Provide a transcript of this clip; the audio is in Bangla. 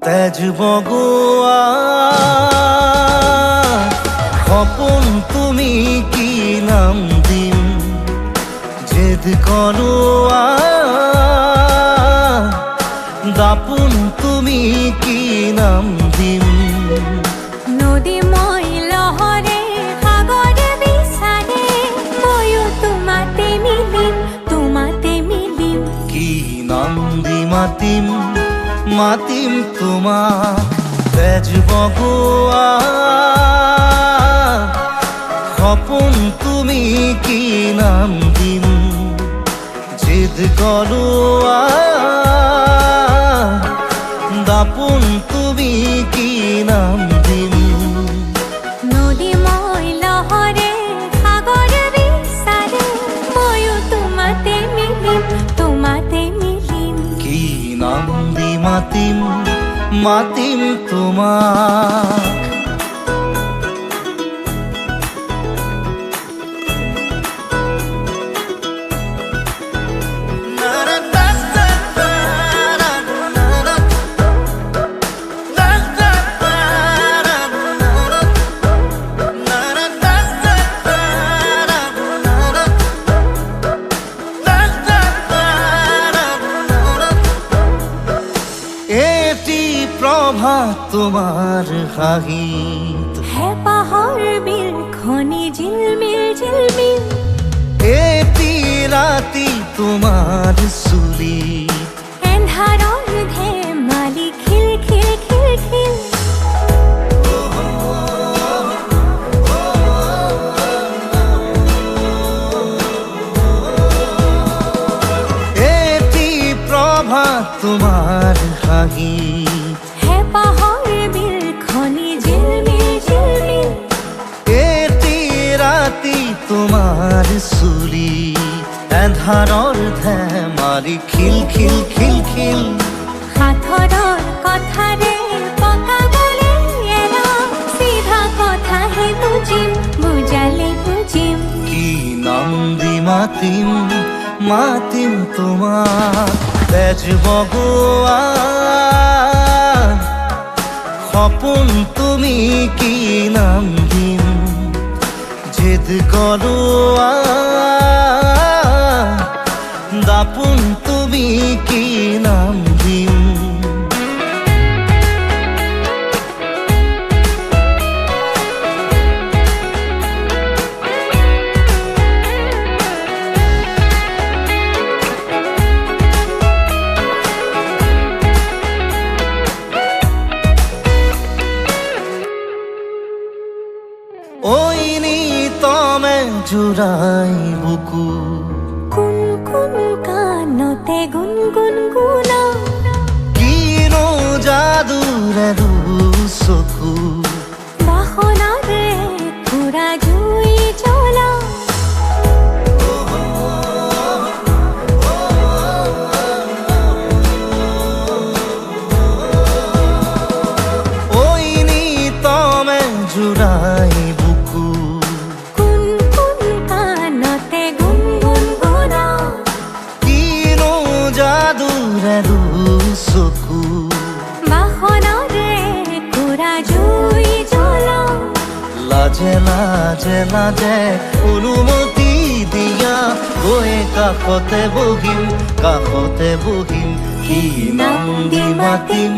তেজ বগোয়া সপোন তুমি কি নাম দিম জেদ কৰোৱা দাপোন তুমি কি নাম দিম নদী মই লহৰে সাগৰে বিচাৰে ময়ো তোমাতে মিলিম কি নাম দি মাতিম মাতিম তোমাক তেজ বগোৱা সপোন তুমি কি নাম দিম জেদ কৰোৱা দাপোন তুমি কি নাম দিম নদী মই লহৰে সাগৰে বিচাৰে ময়ো তোমাতে মিলিম কি নাম দি মাতিম মাতিম তোমাক প্রভাত তোমার হাঁহিত হেঁপাহৰ বিলখনি ঝিলমিল এটি রাতি তোমার চুলি এন্ধাৰৰ ধেমালি খিল এটি প্রভাত তোমার হাঁহিত হেঁপাহৰ বিলখনি ঝিলমিল এটি রাতি তোমার চুলি এন্ধাৰৰ ধেমালি খিল সাঁথৰৰ কথাৰে পকাবলে এৰা চিধা কথাহে বুজালে বুজিম কি নাম দি মাতিম তোমাক তেজ বগোৱা সপোন তুমি কি নাম দিম জেদ কৰোৱা দাপোন তুমি কি নাম দিম ওই নিতমে জুড়াই বুকু কুন কানতে গুনগুন কিনো যাদুৰে চকু বাসনাৰে পুৰা জুই জ্বলা ওই নিতমে জুড়াই বুকু কুন কানতে গুনগুন কিনো যাদুৰে চকু বাসনাৰে পুৰা জুই জ্বলা লাজে অনুমতি দিয়া গৈ কাষতে বহিম কি নাম দি মাতিম